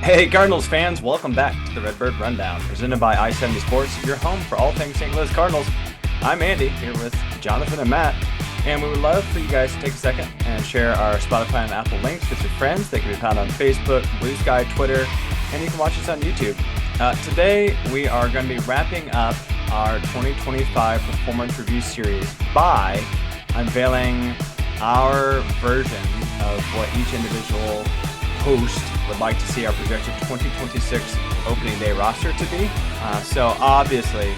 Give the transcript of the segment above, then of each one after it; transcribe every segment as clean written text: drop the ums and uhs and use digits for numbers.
Hey, Cardinals fans, welcome back to the Redbird Rundown, presented by I-70 Sports, your home for all things St. Louis Cardinals. I'm Andy, here with Jonathan and Matt, and we would love for you guys to take a second and share our Spotify and Apple links with your friends. They can be found on Facebook, Blue Sky, Twitter, and you can watch us on YouTube. Today, we are going to be wrapping up our 2025 Performance Review Series by unveiling our version of what each individual host would like to see our projected 2026 opening day roster to be. So obviously,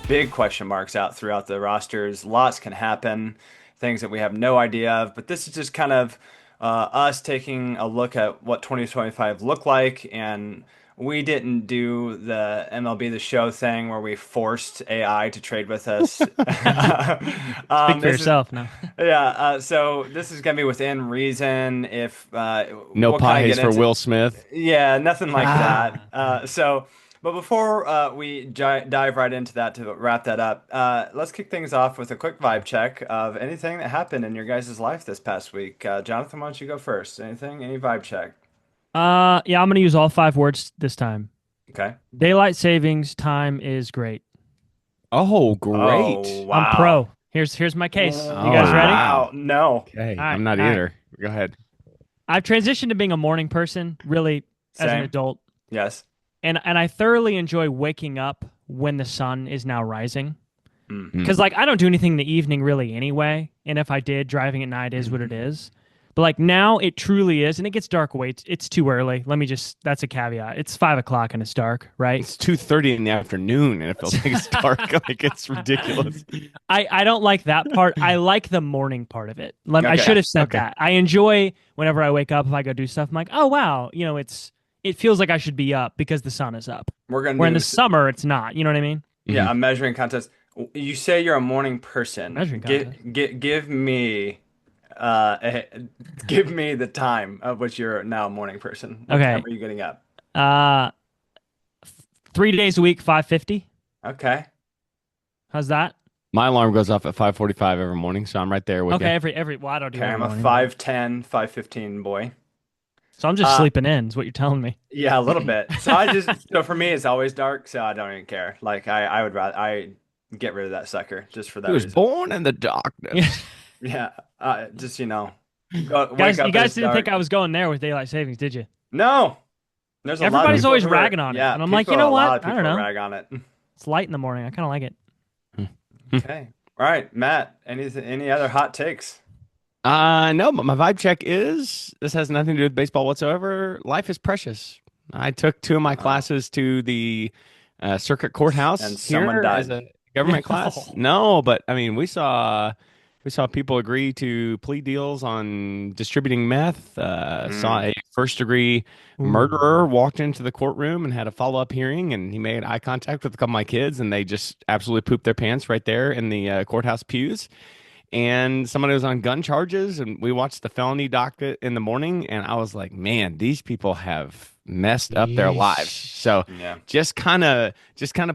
big question marks out throughout the rosters. Lots can happen, things that we have no idea of. But this is just kind of us taking a look at what 2025 looked like. And we didn't do the MLB The Show thing where we forced AI to trade with us. Speak for yourself now. Yeah, so this is gonna be within reason. If No we'll kind of pies get for into, Will Smith. yeah, nothing like that. But before we dive right into that to wrap that up, let's kick things off with a quick vibe check of anything that happened in your guys' life this past week. Jonathan, why don't you go first? Anything? Any vibe check? Yeah, I'm gonna use all 5 words this time. Okay. Daylight savings time is great. Oh, great. Oh, I'm wow. pro. Here's my case. You Oh, guys ready? Wow. No. Okay, All right, I'm not all right. either. Go ahead. I've transitioned to being a morning person, really, as an Same. adult, Yes. and I thoroughly enjoy waking up when the sun is now rising. Mm. Because like I don't do anything in the evening really anyway, and if I did, driving at night is what it is. But like now it truly is, and it gets dark way. It's too early. That's a caveat. It's 5 o'clock and it's dark, right? It's 2:30 in the afternoon, and it feels like it's dark. Like it's ridiculous. I don't like that part. I like the morning part of it. I Okay. should have said Okay. that. I enjoy whenever I wake up, if I go do stuff, I'm like, oh wow, it feels like I should be up because the sun is up. We're gonna Where do in the this. summer it's not. You know what I mean? Yeah, a measuring contest. You say you're a morning person. Measuring Give, contest. give me give me the time of which you're now a morning person. What Okay. time are you getting up? Uh, 3 days a week, 5:50. Okay. How's that? My alarm goes off at 5:45 every morning, so I'm right there with Okay, you. every well, I don't do Okay, every I'm a morning. 5'10", 5'15" boy. So I'm just Uh, sleeping in, is what you're telling me. Yeah, a little bit. So for me it's always dark, so I don't even care. Like I would rather I get rid of that sucker just for that He was reason. born in the darkness. Yeah. Yeah. Just wake Guys, up you and guys it's didn't think dark. I was going there with daylight savings, did you? No. There's a lot of Everybody's people always who ragging on it, yeah, and I'm like, people- you know a lot what? of I people don't know. rag on it. It's light in the morning. I kind of like it. Okay. All right, Matt, any other hot takes? No, but my vibe check is this has nothing to do with baseball whatsoever. Life is precious. I took 2 of my classes to the circuit courthouse And here someone died. as a government class. No. No, but I mean we saw people agree to plea deals on distributing meth. Saw a first-degree murderer walked into the courtroom and had a follow-up hearing, and he made eye contact with a couple of my kids, and they just absolutely pooped their pants right there in the courthouse pews. And somebody was on gun charges, and we watched the felony docket in the morning, and I was like, man, these people have messed up their lives. So Yeah. just kind of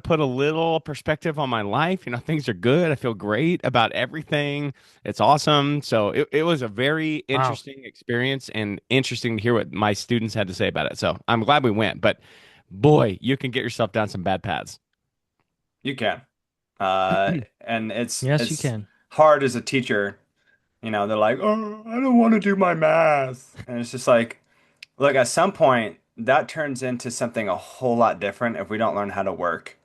put a little perspective on my life. Things are good. I feel great about everything. It's awesome. So it was a very Wow. interesting experience and interesting to hear what my students had to say about it. So I'm glad we went, but boy, you can get yourself down some bad paths. You can. And Yes, you it's can. hard as a teacher. They're like, "Oh, I don't want to do my math." And it's just like, look, at some point that turns into something a whole lot different if we don't learn how to work,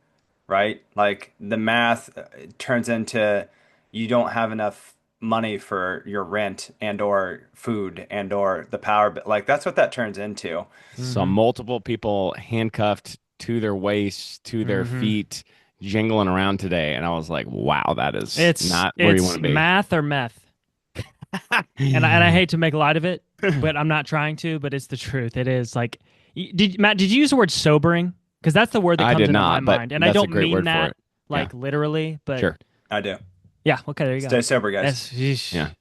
right? Like the math turns into you don't have enough money for your rent and or food and or the power bill. Like that's what that turns into. Saw multiple people handcuffed to their waists, to their feet, jingling around today, and I was like, "Wow, that is It's not where you want to be." math or meth. And I hate to make light of it, but I'm not trying to. But it's the truth. It is like, Matt? Did you use the word sobering? Because that's the word that I comes did into not, my but mind, and I that's a don't great mean word for that it. like literally. But Sure. I do. yeah. Okay, there you go. Stay sober, guys. Yeah.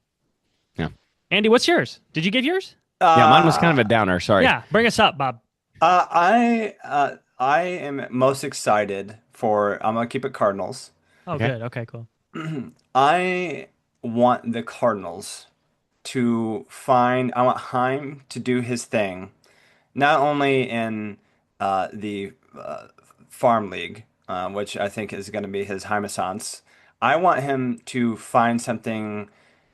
Yeah. Andy, what's yours? Did you give yours? Yeah, mine was kind of a downer. Sorry. Yeah, bring us up, Bob. I am most excited for. I'm gonna keep it Cardinals. Oh, Okay. good. Okay, cool. I want the Cardinals to find. I want Heim to do his thing not only in the farm league, which I think is going to be his Renaissance. I want him to find something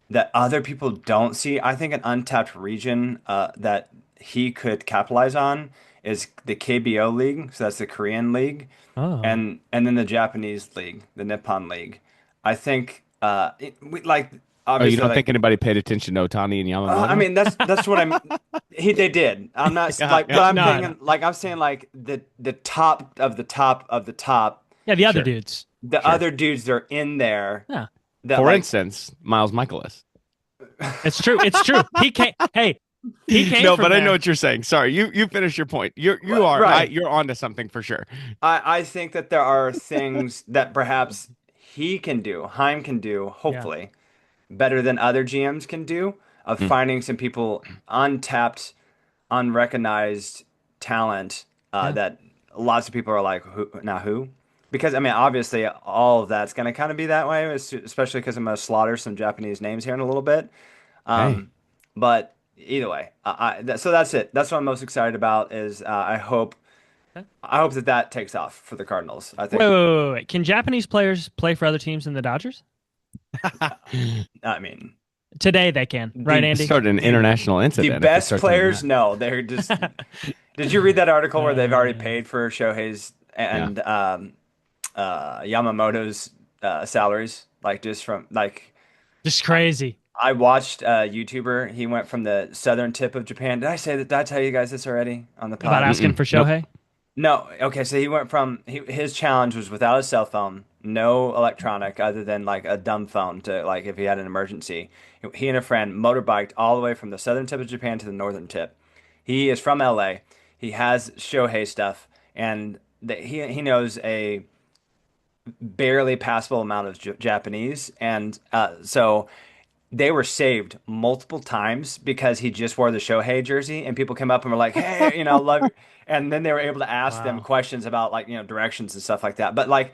that other people don't see. I think an untapped region that he could capitalize on is the KBO league. So that's the Korean league, Oh, and then the Japanese league, the Nippon league. I think like Oh, you obviously don't like think anybody paid attention to Otani and I Yamamoto? mean that's what I'm. They did. I'm not Yeah, like, but yeah, I'm no, no. thinking like I'm saying like the top of the top of the top. Yeah, the other sure, dudes. The sure. other dudes that are in there Yeah, that For like instance, Miles Michaelis. it's true. It's true. He came. Hey, he came No, from but I know there. what you're saying. Sorry, you finish your point. You are right. you're onto something for sure. I think that there are things that perhaps he can do, Heim can do, Yeah, hopefully, better than other GMs can do, of Mm, finding some people untapped, unrecognized talent yeah, that lots of people are like, who, now who? Because I mean, obviously, all of that's going to kind of be that way, especially because I'm going to slaughter some Japanese names here in a little bit. hey, Um, but either way, so that's it. That's what I'm most excited about. Is okay. I hope that that takes off for the Cardinals. I Wait, think. wait, wait, wait, wait. Can Japanese players play for other teams than the Dodgers? I mean, Today they can, right, the this Andy? started an the international the incident if it best starts doing players, that. no, they're just. Did you read that article where they've already Uh, paid for Shohei's Yeah. and Yamamoto's salaries? Like just from like just crazy I watched a YouTuber. He went from the southern tip of Japan. Did I say that? Did I tell you guys this already on the about pod? asking Mm-mm. for Nope. Shohei. No. Okay, so he went from his challenge was without a cell phone, no electronic other than like a dumb phone to like if he had an emergency. He and a friend motorbiked all the way from the southern tip of Japan to the northern tip. He is from LA. He has Shohei stuff, and he knows a barely passable amount of Japanese, and so they were saved multiple times because he just wore the Shohei jersey, and people came up and were like, "Hey, love you," and then they were able to ask them Wow. questions about like directions and stuff like that. But like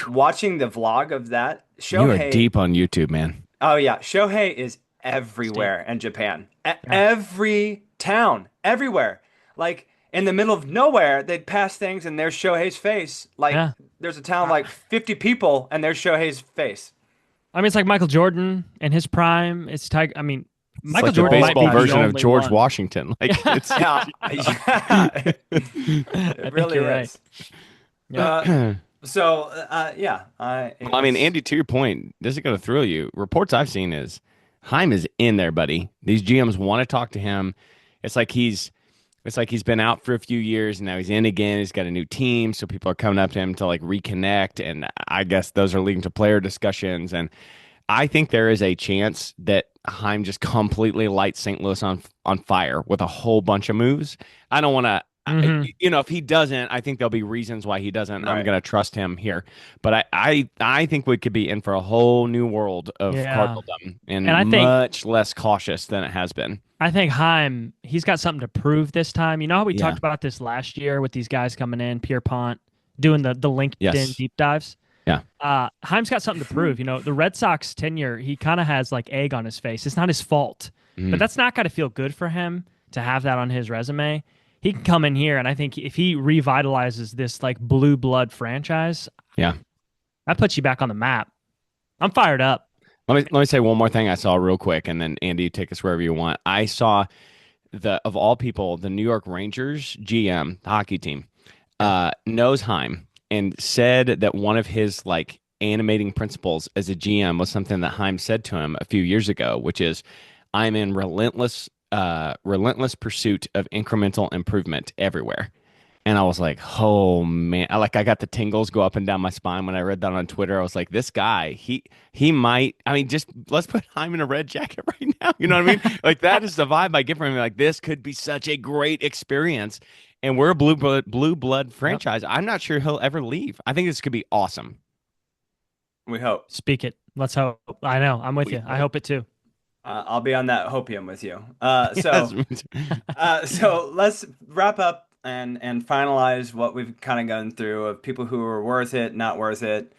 watching the vlog of that, You are Shohei, deep on YouTube, man. oh yeah, Shohei is Steve. everywhere in Japan, Yeah, every town, everywhere, like. In the middle of nowhere, they'd pass things and there's Shohei's face. Like, yeah. there's a town of I like 50 people and there's Shohei's face. I mean, it's like Michael Jordan in his prime. It's Tiger. I mean, It's Michael like the Jordan might be baseball the version of only George one. Washington. Like it's Yeah, yeah, I it think really you're right. is. Yeah. Uh, so yeah, I mean, Andy, to your point, this is going to thrill you. Reports I've seen is Heim is in there, buddy. These GMs want to talk to him. It's like he's it's like he's been out for a few years and now he's in again. He's got a new team, so people are coming up to him to like reconnect, and I guess those are leading to player discussions. And I think there is a chance that Heim just completely lights St. Louis on fire with a whole bunch of moves. I don't want to. Hmm. If he doesn't, I think there'll be reasons why he doesn't. I'm right. going to trust him here, but I think we could be in for a whole new world of Yeah. Cardinaldom And and much less cautious than it has been. I think Heim, he's got something to prove this time. You know how we Yeah. talked about this last year with these guys coming in, Pierpont, doing the LinkedIn Yes. deep dives? Yeah. Heim's got something to prove. The Red Sox tenure, he kind of has like egg on his face. It's not his fault, but Mhm. that's not got to feel good for him to have that on his resume. He can come in here, and I think if he revitalizes this like blue blood franchise, Yeah. that puts you back on the map. I'm fired up. Let me say one more thing I saw real quick, and then Andy, take us wherever you want. I saw of all people, the New York Rangers GM, the hockey team, knows Heim and said that one of his like animating principles as a GM was something that Heim said to him a few years ago, which is, "I'm in relentless pursuit of incremental improvement everywhere." And I was like, oh man, I got the tingles go up and down my spine when I read that on Twitter. I was like, this guy, he might, I mean, just let's put Heim in a red jacket right now. You know what I mean? Like that is the vibe I get from him. Like this could be such a great experience. And we're a blue blood Yep. franchise. I'm not sure he'll ever leave. I think this could be awesome. We hope. Speak it. Let's hope. I know. I'm with We you. I hope. hope it too. I'll be on that hopium with you. Yes. So let's wrap up and finalize what we've kind of gone through of people who are worth it, not worth it,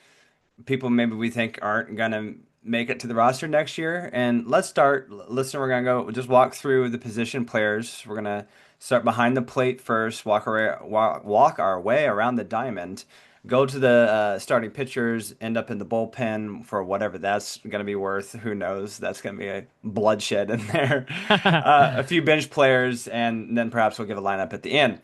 people maybe we think aren't gonna make it to the roster next year. And let's start. Listen, we're gonna go just walk through the position players. We're gonna start behind the plate first. Walk our way around the diamond. Go to the starting pitchers. End up in the bullpen for whatever that's gonna be worth. Who knows? That's gonna be a bloodshed in there. A few bench players, and then perhaps we'll give a lineup at the end.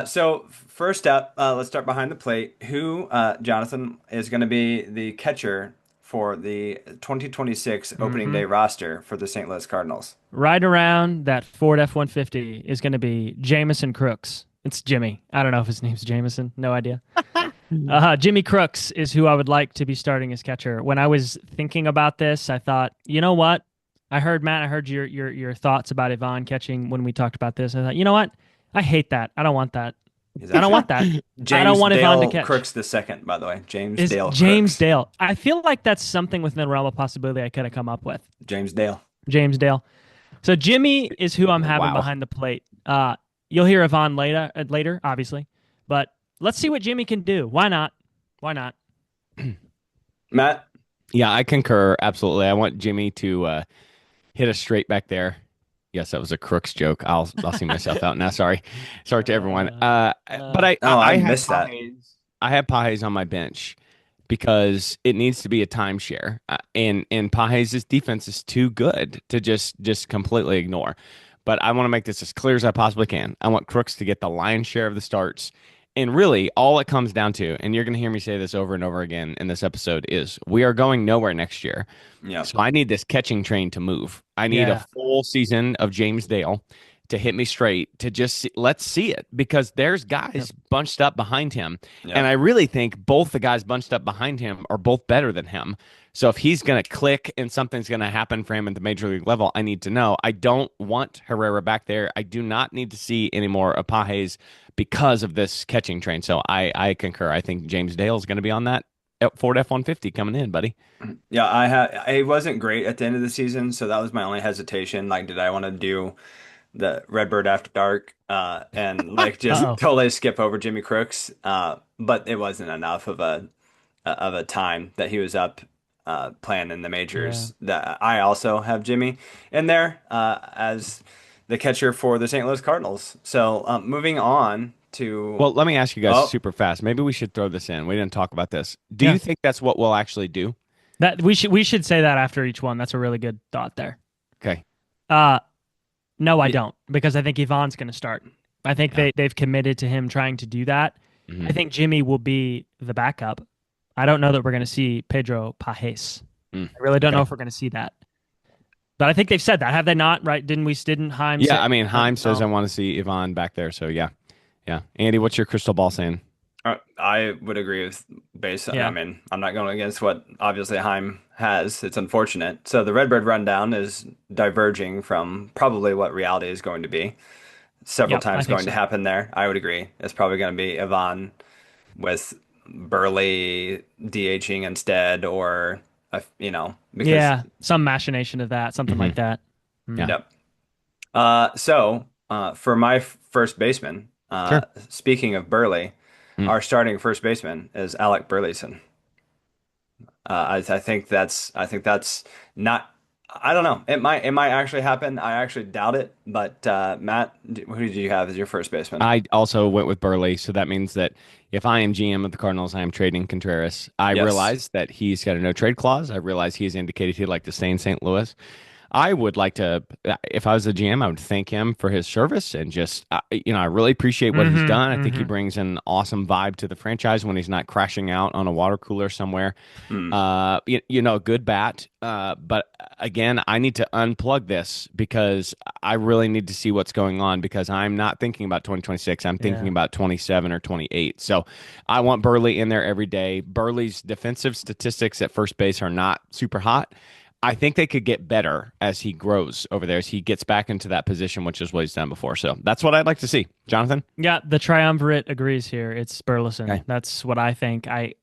So first up, let's start behind the plate. Who, Jonathan, is going to be the catcher for the 2026 opening day roster for the St. Louis Cardinals? Right around that Ford F-150 is going to be Jamison Crooks. It's Jimmy. I don't know if his name's Jamison. No idea. Jimmy Crooks is who I would like to be starting as catcher. When I was thinking about this, I thought, you know what? I heard your thoughts about Ivan catching when we talked about this. I thought, you know what? I hate that. I don't want that. I don't want that. James I don't want Dale Ivan to catch. Crooks the second, by the way. James Is Dale James Crooks. Dale. I feel like that's something within the realm of possibility I could have come up with. James Dale. James Dale. So Jimmy is who I'm having Wow. behind the plate. You'll hear Ivan later, obviously. But let's see what Jimmy can do. Why not? Why not? Matt? Yeah, I concur. Absolutely. I want Jimmy to hit us straight back there. Yes, that was a Crooks joke. I'll see myself out now. Sorry to everyone. But I missed that. I have Pages on my bench because it needs to be a timeshare, and Pages' defense is too good to just completely ignore. But I want to make this as clear as I possibly can. I want Crooks to get the lion's share of the starts. And really, all it comes down to, and you're going to hear me say this over and over again in this episode, is we are going nowhere next year. Yeah. So I need this catching train to move. I need a full season of James Dale to hit me straight, to just let's see it, because there's guys bunched up behind him. Yep. And I really think both the guys bunched up behind him are both better than him. So if he's going to click and something's going to happen for him at the major league level, I need to know. I don't want Herrera back there. I do not need to see any more of Pages because of this catching train. So I concur. I think James Dale is going to be on that Ford F-150 coming in, buddy. Yeah, it wasn't great at the end of the season, so that was my only hesitation. Like, did I want to do the Redbird After Dark and like just totally skip over Jimmy Crooks? But it wasn't enough of a time that he was up playing in the majors. That I also have Jimmy in there as the catcher for the St. Louis Cardinals. So moving on to Well, let me ask you guys super fast. Maybe we should throw this in. We didn't talk about this. Do you think that's what we'll actually do? That we should say that after each one. That's a really good thought there. Okay. No, I don't, because I think Ivan's going to start. I think they've committed to him trying to do that. Mhm. I think Jimmy will be the backup. I don't know that we're going to see Pedro Pages. I really don't know if we're going to see that. But I think they've said that. Have they not? Right? Didn't Heim say? Yeah, I mean, Heim says I want to see Ivan back there. So, yeah. Andy, what's your crystal ball saying? I would agree with base. Yeah. I mean, I'm not going against what obviously Heim has. It's unfortunate. So the Redbird Rundown is diverging from probably what reality is going to be. Several times going to happen there. I would agree. It's probably going to be Ivan with Burley DHing instead, or because some machination of that, something like that. Yep. So for my first baseman, speaking of Burley, our starting first baseman is Alec Burleson. I think that's not. I don't know. It might actually happen. I actually doubt it. But Matt, who did you have as your first baseman? I also went with Burley, so that means that if I am GM of the Cardinals, I am trading Contreras. I realize that he's got a no trade clause. I realize he's indicated he'd like to stay in St. Louis. I would like to, if I was the GM, I would thank him for his service and just, I really appreciate what he's done. I think he brings an awesome vibe to the franchise when he's not crashing out on a water cooler somewhere. Good bat. But again, I need to unplug this because I really need to see what's going on, because I'm not thinking about 2026. I'm thinking about 27 or 28. So I want Burley in there every day. Burley's defensive statistics at first base are not super hot. I think they could get better as he grows over there, as he gets back into that position, which is what he's done before. So that's what I'd like to see. Jonathan? Yeah, the triumvirate agrees here. It's Burleson. Okay. That's what I think. I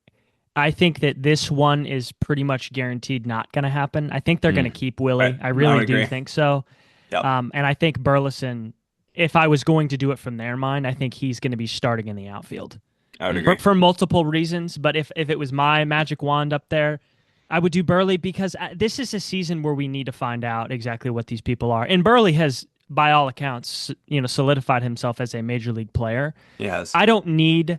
think that this one is pretty much guaranteed not going to happen. I think they're going to keep Willie. Right. I really would do agree. think so. Yep. And I think Burleson, if I was going to do it from their mind, I think he's going to be starting in the outfield. I would agree. For multiple reasons, but if it was my magic wand up there, I would do Burley because this is a season where we need to find out exactly what these people are. And Burley has, by all accounts, solidified himself as a major league player. Yes. I don't need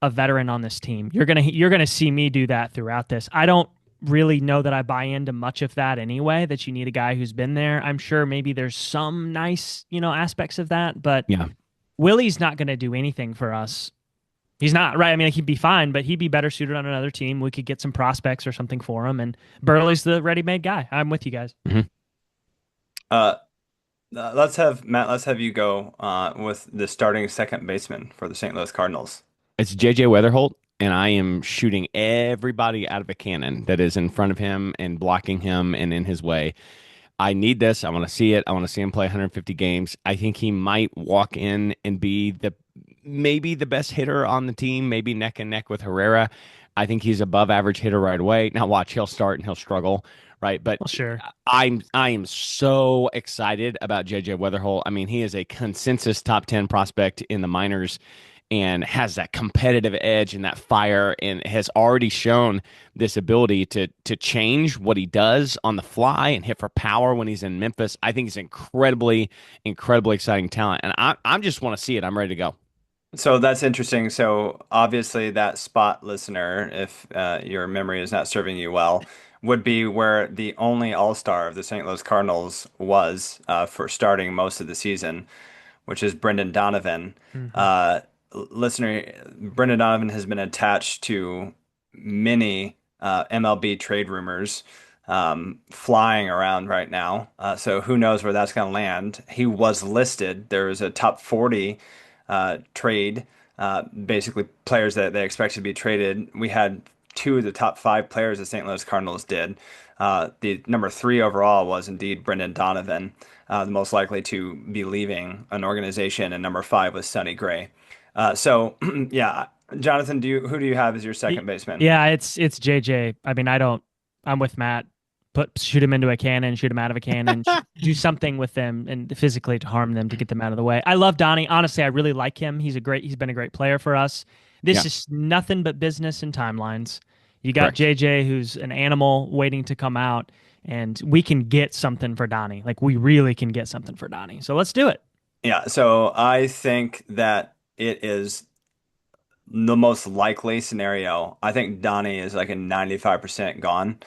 a veteran on this team. You're gonna see me do that throughout this. I don't really know that I buy into much of that anyway, that you need a guy who's been there. I'm sure maybe there's some nice, aspects of that, but Yeah. Willie's not going to do anything for us. He's not, right? I mean, he'd be fine, but he'd be better suited on another team. We could get some prospects or something for him, and Burley's the ready-made guy. I'm with you guys. Mm-hmm. Let's have you go with the starting second baseman for the St. Louis Cardinals. It's JJ Weatherholt, and I am shooting everybody out of a cannon that is in front of him and blocking him and in his way. I need this. I want to see it. I want to see him play 150 games. I think he might walk in and be maybe the best hitter on the team, maybe neck and neck with Herrera. I think he's above average hitter right away. Now watch, he'll start and he'll struggle, right? But Well, sure. I am so excited about JJ Weatherholt. I mean, he is a consensus top 10 prospect in the minors and has that competitive edge and that fire, and has already shown this ability to change what he does on the fly and hit for power when he's in Memphis. I think he's incredibly exciting talent, and I just want to see it. I'm ready to go. So that's interesting. So obviously that spot, listener, if your memory is not serving you well, would be where the only All-Star of the St. Louis Cardinals was for starting most of the season, which is Brendan Donovan. Mm-hmm. Listener, Brendan Donovan has been attached to many MLB trade rumors flying around right now. So who knows where that's going to land. He was listed. There was a top 40 trade, basically players that they expected to be traded. We had two of the top 5 players the St. Louis Cardinals did. The number 3 overall was indeed Brendan Donovan, the most likely to be leaving an organization, and number 5 was Sonny Gray. So yeah, Jonathan, who do you have as your second baseman? Yeah, it's JJ. I mean, I'm with Matt. Shoot him into a cannon, shoot him out of a cannon, do something with them and physically to harm them to get them out of the way. I love Donnie. Honestly, I really like him. He's been a great player for us. This is nothing but business and timelines. You got Correct. JJ, who's an animal waiting to come out, and we can get something for Donnie. Like, we really can get something for Donnie. So let's do it. Yeah, so I think that it is the most likely scenario. I think Donnie is like a 95% gone.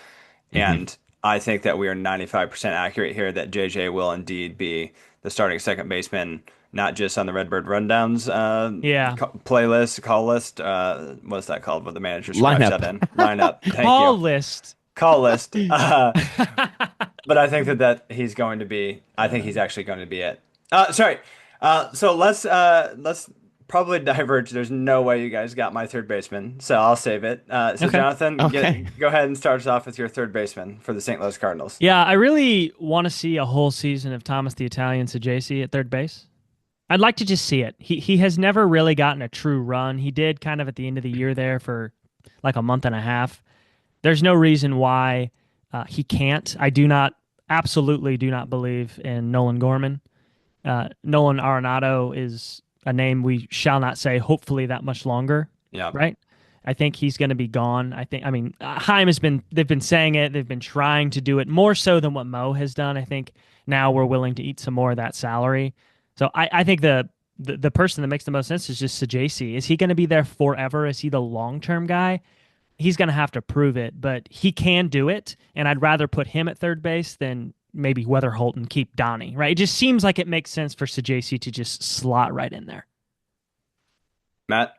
Mm-hmm. And I think that we are 95% accurate here that JJ will indeed be the starting second baseman, not just on the Redbird Rundowns Yeah. playlist, call list. What's that called? What the manager scratched Lineup. that in? Lineup. Thank Call you. list. Call list. But I think that he's going to be. I think he's actually going to be it. Sorry. So let's probably diverge. There's no way you guys got my third baseman, so I'll save it. So Okay. Jonathan, Okay. go ahead and start us off with your third baseman for the St. Louis Cardinals. Yeah, I really want to see a whole season of Thomas the Italian Saggese at third base. I'd like to just see it. He has never really gotten a true run. He did kind of at the end of the year there for like a month and a half. There's no reason why he can't. Absolutely do not believe in Nolan Gorman. Nolan Arenado is a name we shall not say, hopefully, that much longer. Yeah. Right? I think he's going to be gone. Heim they've been saying it. They've been trying to do it more so than what Mo has done. I think now we're willing to eat some more of that salary. So I think the person that makes the most sense is just Saggese. Is he going to be there forever? Is he the long-term guy? He's going to have to prove it, but he can do it, and I'd rather put him at third base than maybe Weatherholt and keep Donnie, right? It just seems like it makes sense for Saggese to just slot right in there. Matt?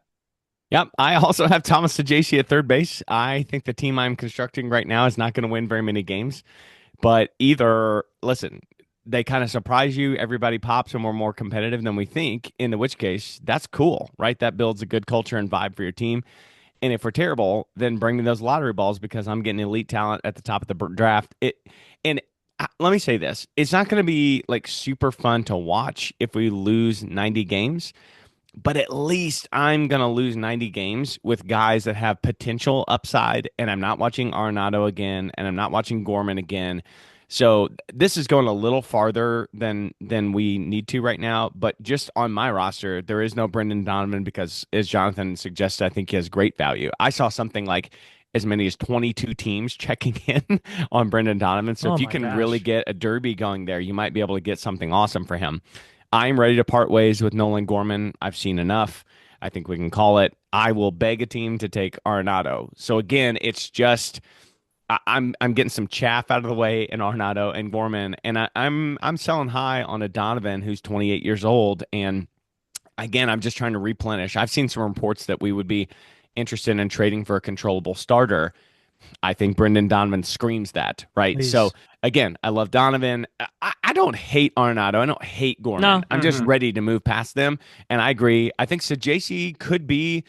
Yep. I also have Thomas Saggese at third base. I think the team I'm constructing right now is not going to win very many games, but listen, they kind of surprise you. Everybody pops and we're more competitive than we think, in which case that's cool, right? That builds a good culture and vibe for your team. And if we're terrible, then bring me those lottery balls because I'm getting elite talent at the top of the draft. Let me say this. It's not going to be like super fun to watch if we lose 90 games, but at least I'm going to lose 90 games with guys that have potential upside, and I'm not watching Arenado again, and I'm not watching Gorman again. So this is going a little farther than we need to right now, but just on my roster, there is no Brendan Donovan because, as Jonathan suggested, I think he has great value. I saw something like as many as 22 teams checking in on Brendan Donovan. So Oh if you my can really gosh. get a derby going there, you might be able to get something awesome for him. I'm ready to part ways with Nolan Gorman. I've seen enough. I think we can call it. I will beg a team to take Arenado. So again, it's just I'm getting some chaff out of the way in Arenado and Gorman, and I'm selling high on a Donovan who's 28 years old. And again, I'm just trying to replenish. I've seen some reports that we would be interested in trading for a controllable starter. I think Brendan Donovan screams that, right? So Please. again, I love Donovan. I don't hate Arenado. I don't hate Gorman. No. I'm just Mhm. ready to move past them. And I agree. I think Sajc could be.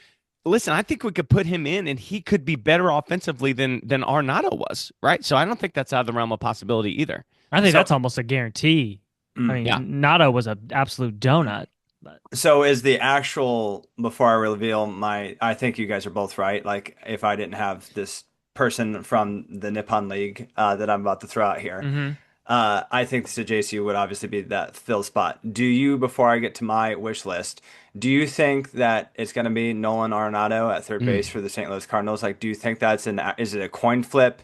Listen, I think we could put him in, and he could be better offensively than Arenado was, right? So I don't think that's out of the realm of possibility either. I think So- that's almost a guarantee. I mean, Yeah. Nato was an absolute donut. But So is the actual, before I reveal I think you guys are both right. Like if I didn't have this person from the Nippon League that I'm about to throw out here, mhm. I think the JC would obviously be that fill spot. Do you, before I get to my wish list, do you think that it's going to be Nolan Arenado at third base for the St. Louis Cardinals? Like, do you think is it a coin flip?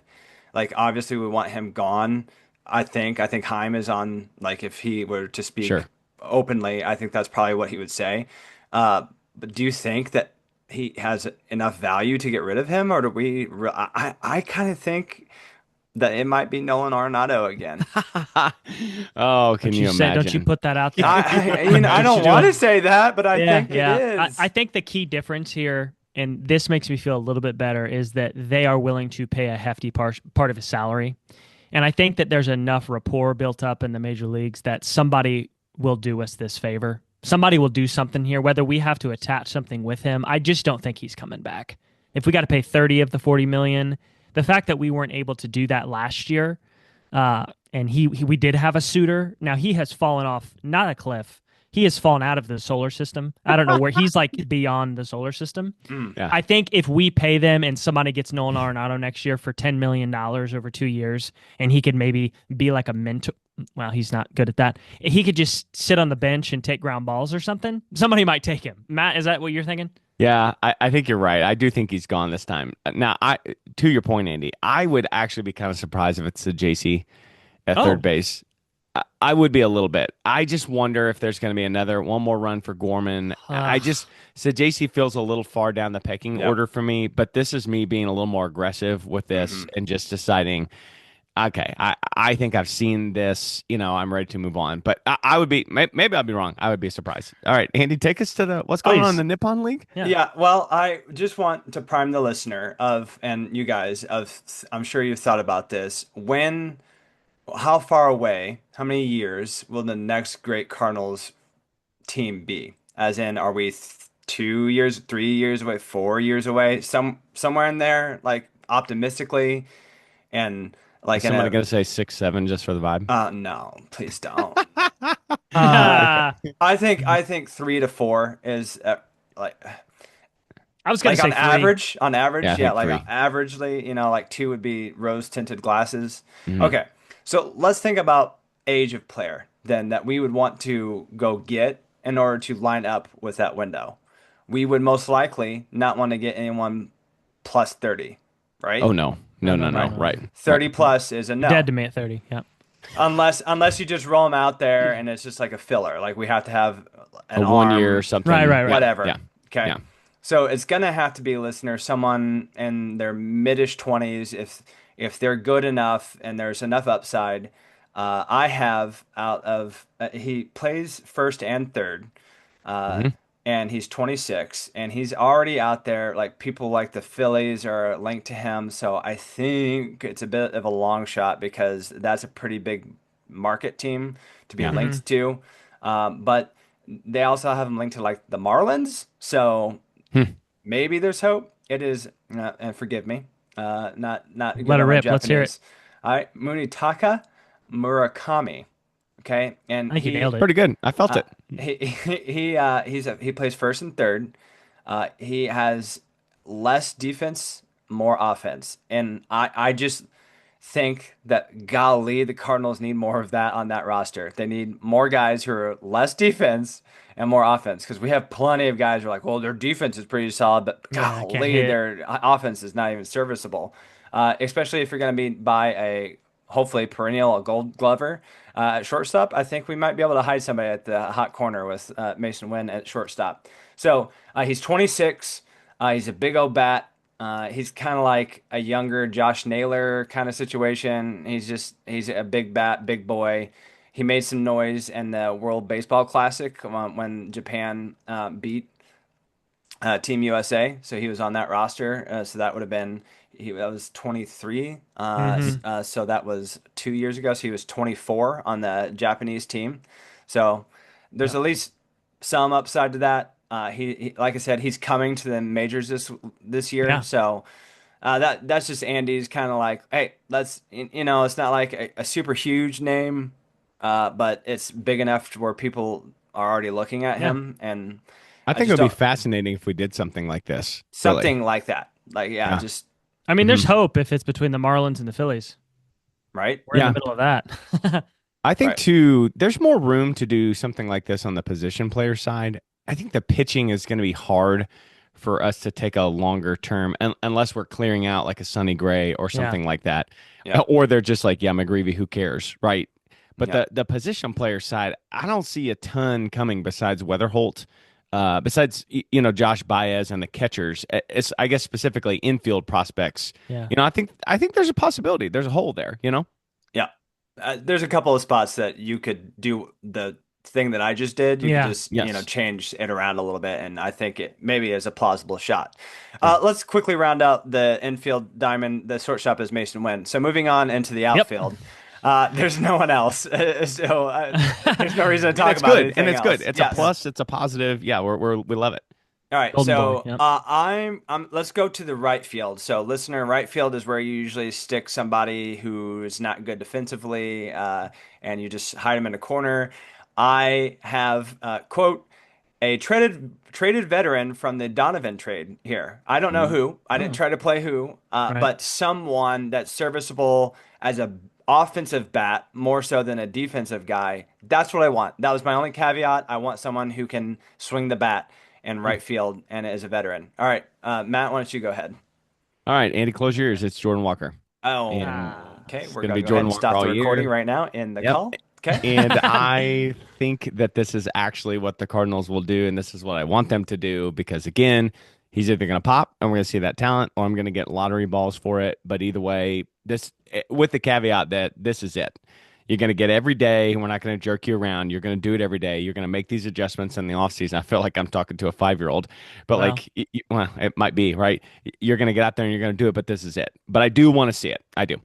Like, obviously we want him gone. I think Heim is on, like, if he were to speak Sure. openly, I think that's probably what he would say. But do you think that he has enough value to get rid of him, or do we? I kind of think that it might be Nolan Arenado again. Oh, can Don't you you say? Don't you imagine? put that out there? I don't should do want it. to say that, but I Yeah, think it yeah. is. I think the key difference here, and this makes me feel a little bit better, is that they are willing to pay a hefty part of his salary. And I think that there's enough rapport built up in the major leagues that somebody will do us this favor. Somebody will do something here, whether we have to attach something with him. I just don't think he's coming back. If we got to pay 30 of the 40 million, the fact that we weren't able to do that last year, and we did have a suitor. Now he has fallen off, not a cliff. He has fallen out of the solar system. I don't know where he's like beyond the solar system. Yeah. I think if we pay them and somebody gets Nolan Arenado next year for $10 million over 2 years, and he could maybe be like a mentor. Well, he's not good at that. He could just sit on the bench and take ground balls or something. Somebody might take him. Matt, is that what you're thinking? Yeah, I think you're right. I do think he's gone this time. Now, to your point, Andy, I would actually be kind of surprised if it's the JC at Oh. third base. I would be a little bit. I just wonder if there's going to be one more run for Gorman. So JC feels a little far down the pecking Yep. order for me, but this is me being a little more aggressive with this and just deciding, okay, I think I've seen this, I'm ready to move on. But I would be, maybe I'll be wrong. I would be surprised. All right, Andy, take us to what's going on in Please. the Nippon League? Yeah. Yeah, well, I just want to prime the listener and you guys I'm sure you've thought about this. How far away, how many years will the next great Cardinals team be? As in, are we 2 years, 3 years away, 4 years away, somewhere in there, like optimistically, and like Is somebody going to say 6-7 just for the vibe? no, please don't. Uh, I think 3 to 4 is like I was going to say on three. average, Yeah, I yeah, think like three. averagely, like 2 would be rose tinted glasses. Mhm. Okay, so let's think about age of player then that we would want to go get in order to line up with that window. We would most likely not want to get anyone plus 30, right? Oh, no. No. No. Right. 30 plus is a no. Dead to me at 30. Yeah. Unless you just roll them out there and it's just like a filler. Like we have to have an A 1 arm, year or something. Right. whatever. Yeah. Okay. Yeah. So it's gonna have to be, listener, someone in their midish 20s if they're good enough and there's enough upside. I have out of he plays first and third, and he's 26 and he's already out there. Like people like the Phillies are linked to him, so I think it's a bit of a long shot because that's a pretty big market team to be linked to. But they also have him linked to like the Marlins, so maybe there's hope. It is, and forgive me, not good Let it on my rip. Let's hear it. Japanese. All right, Munitaka Murakami. Okay, and I think you nailed it. Pretty good. I felt it. he plays first and third. He has less defense, more offense, and I just think that, golly, the Cardinals need more of that on that roster. They need more guys who are less defense and more offense, because we have plenty of guys who are like, well, their defense is pretty solid, but Yeah, can't golly, hit. their offense is not even serviceable. Especially if you're going to be by a hopefully perennial Gold Glover at shortstop. I think we might be able to hide somebody at the hot corner with Mason Wynn at shortstop. So he's 26. He's a big old bat. He's kind of like a younger Josh Naylor kind of situation. He's a big bat, big boy. He made some noise in the World Baseball Classic when Japan beat Team USA. So he was on that roster. So that would have been that was 23. So that was 2 years ago. So he was 24 on the Japanese team. So there's at least some upside to that. He like I said, he's coming to the majors this year. Yeah. So that's just Andy's kind of like, hey, let's it's not like a super huge name, but it's big enough to where people are already looking at him, and I think it just would be don't- fascinating if we did something like this. something like that. Like Yeah. just I mean, there's hope if it's between the Marlins and the Phillies. right. We're in Yeah. the middle of that. I think Right. too, there's more room to do something like this on the position player side. I think the pitching is going to be hard for us to take a longer term, unless we're clearing out like a Sonny Gray or something like that. Yeah. Or they're just like, yeah, McGreevy, who cares, right? But Yeah. the position player side, I don't see a ton coming besides Weatherholt, besides Josh Baez and the catchers. It's, I guess, specifically infield prospects. Yeah. I think there's a possibility. There's a hole there. Yeah. There's a couple of spots that you could do the thing that I just did. You Yeah. could just, Yes. change it around a little bit. And I think it maybe is a plausible shot. Let's quickly round out the infield diamond. The shortstop is Mason Wynn. So moving on into the outfield, there's no one else. So there's no reason to talk It's about good, anything and it's else. good. It's Yes. a plus. It's a positive. Yeah, we love it. All right, Golden so boy, yep. I'm let's go to the right field. So, listener, right field is where you usually stick somebody who is not good defensively, and you just hide them in a corner. I have quote a traded veteran from the Donovan trade here. I don't know who. I didn't try to play who, but someone that's serviceable as a offensive bat more so than a defensive guy. That's what I want. That was my only caveat. I want someone who can swing the bat in right field and is a veteran. All right, Matt, why don't you go ahead? All right, Andy, close your ears. It's Jordan Walker. Oh, And okay. it's We're gonna going be to go ahead Jordan and Walker stop all the recording year. right now in the Yep. call. Okay. And I think that this is actually what the Cardinals will do, and this is what I want them to do, because, again, he's either going to pop and we're going to see that talent, or I'm going to get lottery balls for it. But either way, this, with the caveat that this is it. You're going to get every day. We're not going to jerk you around. You're going to do it every day. You're going to make these adjustments in the offseason. I feel like I'm talking to a 5-year-old, but Wow. well, it might be, right? You're going to get out there and you're going to do it, but this is it. But I do want to see it. I do.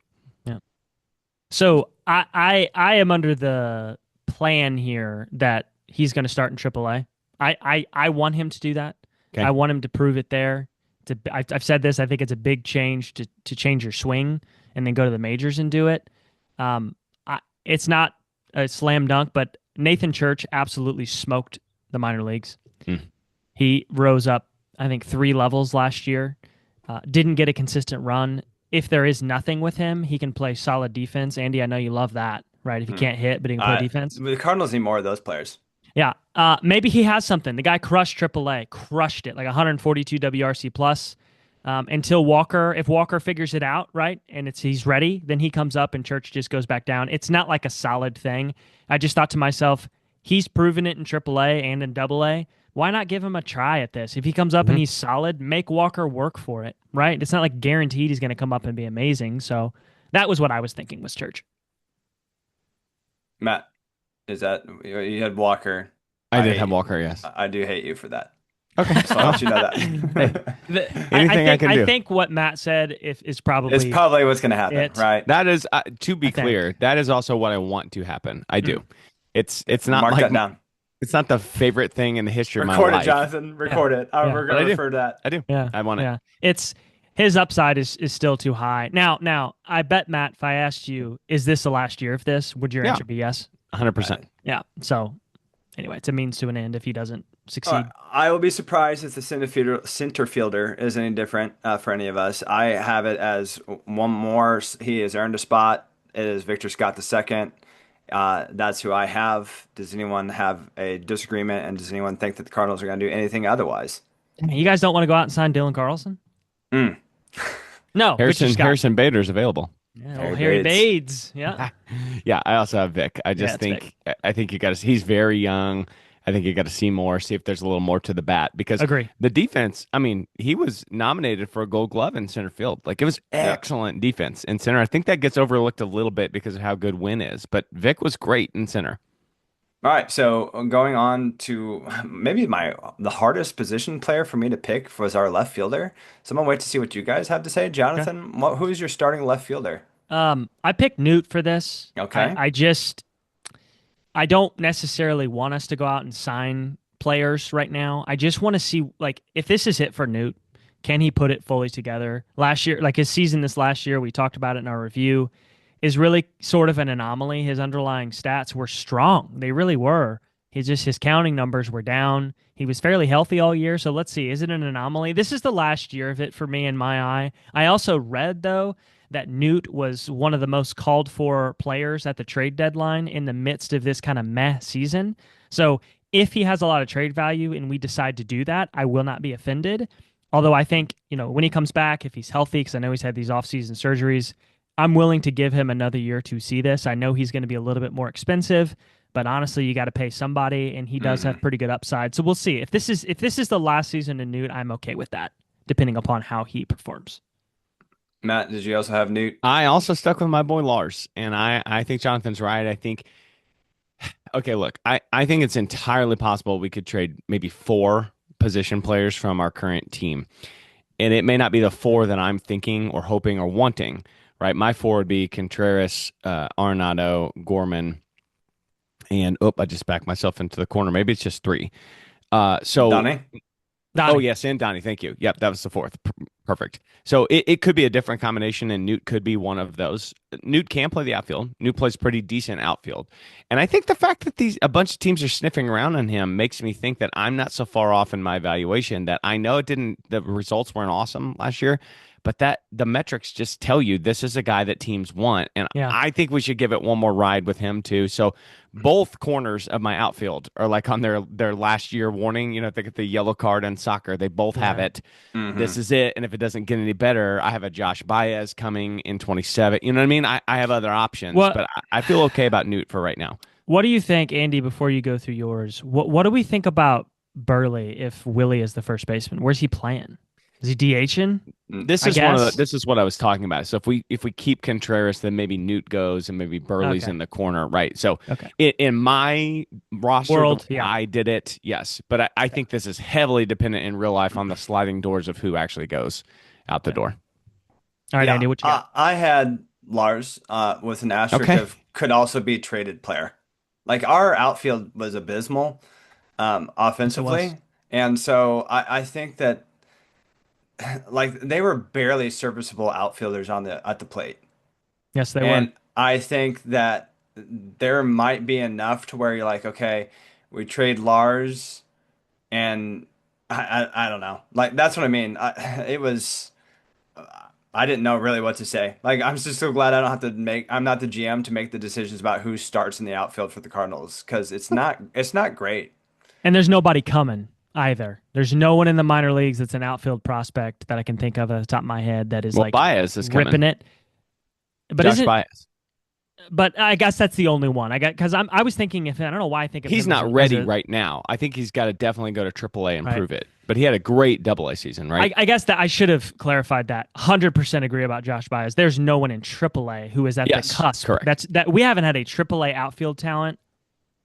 So I am under the plan here that he's going to start in AAA. I want him to do that. Okay. I want him to prove it there. I've said this. I think it's a big change to change your swing and then go to the majors and do it. It's not a slam dunk, but Nathan Church absolutely smoked the minor leagues. He rose up, I think, 3 levels last year. Didn't get a consistent run. If there is nothing with him, he can play solid defense. Andy, I know you love that, right? If he can't hit, but he can play defense. The Cardinals need more of those players. Yeah. Maybe he has something. The guy crushed AAA, crushed it, like 142 WRC plus. Until if Walker figures it out, right, and he's ready, then he comes up and Church just goes back down. It's not like a solid thing. I just thought to myself, he's proven it in AAA and in AA. Why not give him a try at this? If he comes up and he's solid, make Walker work for it, right? It's not like guaranteed he's going to come up and be amazing. So that was what I was thinking was Church. Matt, is that you had Walker? I did hate have you. Walker, yes. I do hate you for that. Okay. So I'll let you know that. Anything I can do. I think what Matt said is probably It's probably what's going to happen, it. right? That is, to be I think. clear, that is also what I want to happen. I do. It's not Mark like that down. it's not the favorite thing in the history of my Record it, life. Jonathan. Record it. Yeah. We're But going I to do. refer to that. I do. Yeah, I want it. Yeah, it's his upside is still too high. Now, I bet Matt, if I asked you, is this the last year of this? Would your Yeah. answer be yes? 100%. Yeah. So anyway, it's a means to an end if he doesn't succeed. I will be surprised if the center fielder is any different for any of us. I have it as one more. He has earned a spot. It is Victor Scott II. That's who I have. Does anyone have a disagreement? And does anyone think that the Cardinals are going to do anything otherwise? You guys don't want to go out and sign Dylan Carlson? Mm. No, Victor Scott. Harrison Bader's available. Yeah, Harry Bades. Yeah. Yeah, I also have Vic. I just Yeah, think I think you got to. He's very young. I think you got to see more, see if there's a little more to the bat because Agree. the defense. I mean, he was nominated for a Gold Glove in center field. Like it was excellent defense in center. I think that gets overlooked a little bit because of how good Wynn is, but Vic was great in center. All right, so going on to maybe the hardest position player for me to pick was our left fielder. So I'm gonna wait to see what you guys have to say. Jonathan, who's your starting left fielder? I picked Newt for this. Okay. I don't necessarily want us to go out and sign players right now. I just want to see, like, if this is it for Newt, can he put it fully together? Last year, like his season this last year, we talked about it in our review, is really sort of an anomaly. His underlying stats were strong. They really were. His counting numbers were down. He was fairly healthy all year. So let's see. Is it an anomaly? This is the last year of it for me in my eye. I also read, though, that Newt was one of the most called for players at the trade deadline in the midst of this kind of meh season. So if he has a lot of trade value and we decide to do that, I will not be offended. Although I think, when he comes back, if he's healthy, because I know he's had these offseason surgeries, I'm willing to give him another year to see this. I know he's going to be a little bit more expensive, but honestly, you got to pay somebody, and he does have pretty good upside. So we'll see. If this is the last season in Newt, I'm okay with that, depending upon how he performs. Matt, did you also have Newt? I also stuck with my boy Lars, and I think Jonathan's right. I think, okay, look, I think it's entirely possible we could trade maybe 4 position players from our current team, and it may not be the 4 that I'm thinking or hoping or wanting. Right, my 4 would be Contreras, Arenado, Gorman, and I just backed myself into the corner. Maybe it's just 3. Donnie? Oh yes, and Donnie. Thank you. Yep, that was the 4th. Perfect. So it could be a different combination, and Newt could be one of those. Newt can play the outfield. Newt plays pretty decent outfield, and I think the fact that a bunch of teams are sniffing around on him makes me think that I'm not so far off in my evaluation. That I know the results weren't awesome last year, but that the metrics just tell you this is a guy that teams want. And I think we should give it one more ride with him too. So both corners of my outfield are like on their last year warning. They get the yellow card in soccer. They both have it. Mm-hmm. This is it. And if it doesn't get any better, I have a Josh Baez coming in 27. You know what I mean? I have other options, but I feel okay about Newt for right now. What do you think, Andy, before you go through yours? What do we think about Burley if Willie is the first baseman? Where's he playing? Is he DHing? This is what I was talking about. So if we keep Contreras, then maybe Newt goes and maybe Burley's in the corner, right? So in my roster, I did it, yes. But I think this is heavily dependent in real life on the sliding doors of who actually goes out the door. All right, Andy, what you got? I had Lars with an asterisk of could also be traded player. Like our outfield was abysmal offensively, and so I think that. Like they were barely serviceable outfielders at the plate. Yes, they and were. I think that there might be enough to where you're like, okay, we trade Lars, and I don't know. Like that's what I mean. I didn't know really what to say. Like I'm just so glad I don't have to I'm not the GM to make the decisions about who starts in the outfield for the Cardinals because it's not great. And there's nobody coming either. There's no one in the minor leagues that's an outfield prospect that I can think of at the top of my head that is Baez is ripping it. But Josh Baez. But I guess that's the only one. I was thinking I don't know why I think of he's not ready right now. I think he's got to definitely go to AAA and prove it. But he had a great AA season, right? I guess that I should have clarified that. 100% agree about Josh Baez. There's no one in AAA who is at the cusp. Correct. We haven't had a AAA outfield talent.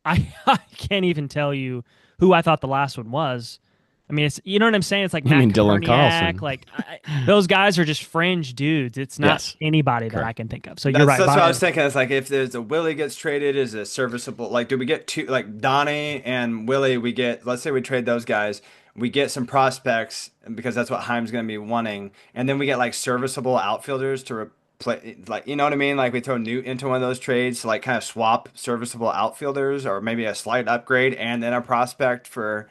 I can't even tell you who I thought the last one was. I mean, you know what I'm saying? It's like Dylan Carlson. Like those guys are just fringe dudes. It's not anybody that I can think of. So you're right. That's what I was thinking. It's like if there's a Willie gets traded, is a serviceable. Like, do we get two? Like Donnie and Willie, let's say we trade those guys. We get some prospects because that's what Heim's going to be wanting, and then we get like serviceable outfielders to play, like, you know what I mean? Like we throw Newt into one of those trades to like kind of swap serviceable outfielders, or maybe a slight upgrade and then a prospect for,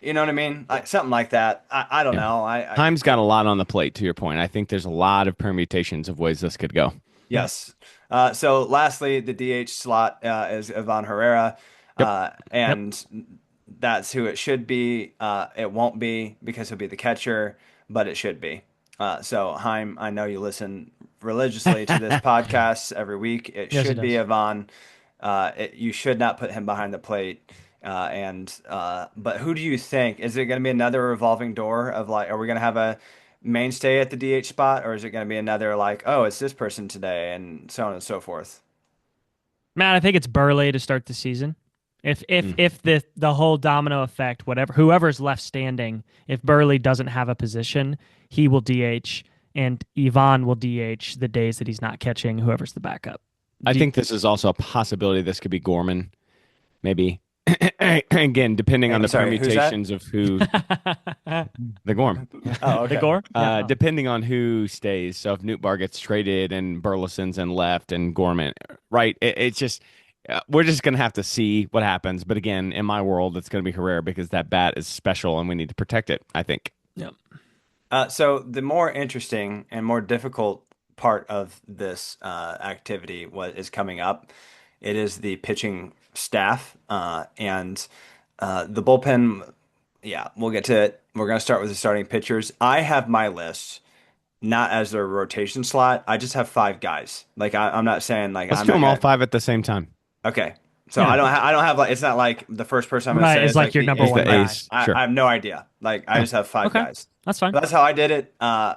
you know what I mean? Like something like that. I don't Yeah. know. Time's got a lot on the plate, to your point. I think there's a lot of permutations of ways this could go. Yeah. Yes. So lastly, the DH slot is Ivan Herrera, Yep. Yep. and that's who it should be. It won't be because he'll be the catcher, but it should be. So Heim, I know you listen religiously to this podcast every week. It Yes, he should be does. Ivan. You should not put him behind the plate. But who do you think? Is it going to be another revolving door of like, are we going to have a mainstay at the DH spot, or is it going to be another like, oh, it's this person today, and so on and so forth? Man, I think it's Burley to start the season. If the whole domino effect, whoever's left standing, if Burley doesn't have a position, he will DH, and Ivan will DH the days that he's not catching whoever's the backup. I think this is also a possibility. This could be Gorman, maybe. Again, depending on the Sorry, who's that? permutations of who the Gorm. Oh, okay. The Gore? Yeah. Depending on who stays. So if Newt Bar gets traded and Burleson's and left and Gorman, right? It's just we're just gonna have to see what happens. But again, in my world, it's gonna be Herrera because that bat is special and we need to protect it, I think. Yep. So the more interesting and more difficult part of this activity is coming up. It is the pitching staff and the bullpen. Yeah, we'll get to it. We're going to start with the starting pitchers. I have my list not as their rotation slot. I just have five guys. Like I'm not saying like Let's I'm do not them all gonna, five at the same time. Okay. So Yeah. I don't have like it's not like the first person I'm gonna Right, say it's is like your the number one guy. ace. Sure. I have no idea. Like I just have five Okay. guys. That's fine. That's how I did it.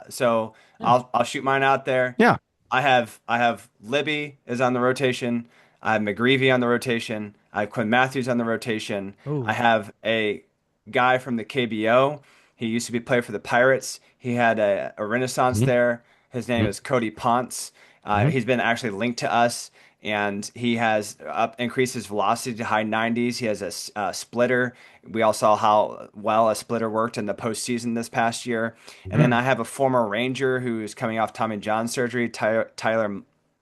So I'll shoot mine out there. Yeah. I have Libby is on the rotation. I have McGreevy on the rotation. I have Quinn Matthews on the rotation. Ooh. I have a guy from the KBO. He used to be play for the Pirates. He had a renaissance there. His name is Cody Ponce. He's been actually linked to us, and he has increased his velocity to high 90s. He has a splitter. We all saw how well a splitter worked in the postseason this past year. And then I have a former Ranger who is coming off Tommy John surgery, Tyler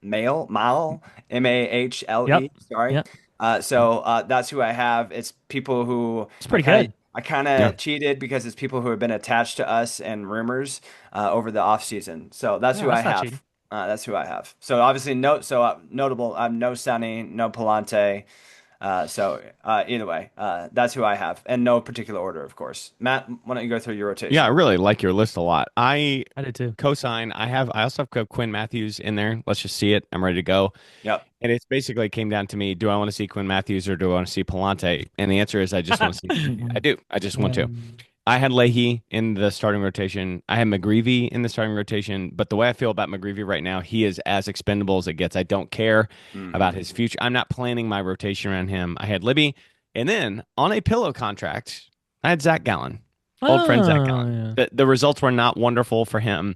Mahle, Mahle. Yep. Sorry. Yep. So that's who I have. It's people who It's pretty good. I kind of cheated because it's people who have been attached to us and rumors over the offseason. So that's who I that's not have. cheating. That's who I have. So obviously, notable. I'm no Sonny, no Palante. Either way, that's who I have, and no particular order, of course. Matt, why don't you go through your rotation? Yeah, I really like your list a lot. I did too. co-sign. I also have Quinn Matthews in there. Let's just see it. I'm ready to go. Yep. And it's basically came down to me: do I want to see Quinn Matthews or do I want to see Palante? And the answer is I just want to see. I do. I just want to. I had Leahy in the starting rotation. I had McGreevy in the starting rotation. But the way I feel about McGreevy right now, he is as expendable as it gets. I don't care about his future. I'm not planning my rotation around him. I had Libby. And then on a pillow contract, I had Zach Gallen, old friend Zach Gallen. Yeah. The results were not wonderful for him.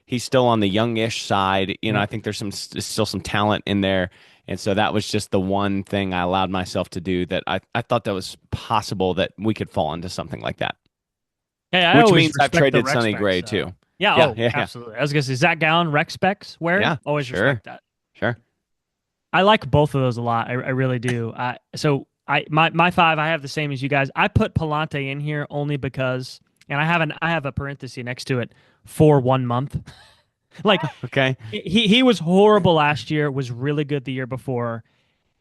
He's still on the youngish side. I think there's still some talent in there. And so that was just the one thing I allowed myself to do that I thought that was possible that we could fall into something like that. Hey, I Which always means I've respect the traded rec Sonny specs, Gray though. too. Yeah, Yeah, absolutely. I was gonna say Zach Gallen rec specs. Where? Yeah, Always sure. respect that. Sure. I like both of those a lot. I really do. My five, I have the same as you guys. I put Palante in here only because, and I have a parenthesis next to it for 1 month. Like, Okay. he was horrible last year. Was really good the year before.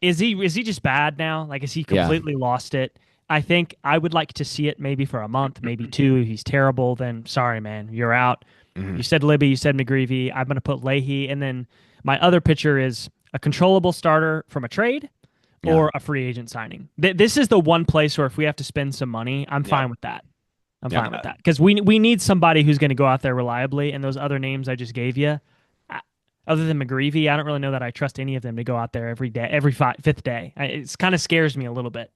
Is he just bad now? Like, is he completely lost it? I think I would like to see it maybe for a month, maybe two. If he's terrible, then sorry, man, you're out. You said Libby, you said McGreevy. I'm going to put Leahy. And then my other pitcher is a controllable starter from a trade or a free agent signing. This is the one place where if we have to spend some money, I'm fine with that. I'm fine with that. Because we need somebody who's going to go out there reliably. And those other names I just gave you, other than McGreevy, I don't really know that I trust any of them to go out there every day, every fifth day. It kind of scares me a little bit.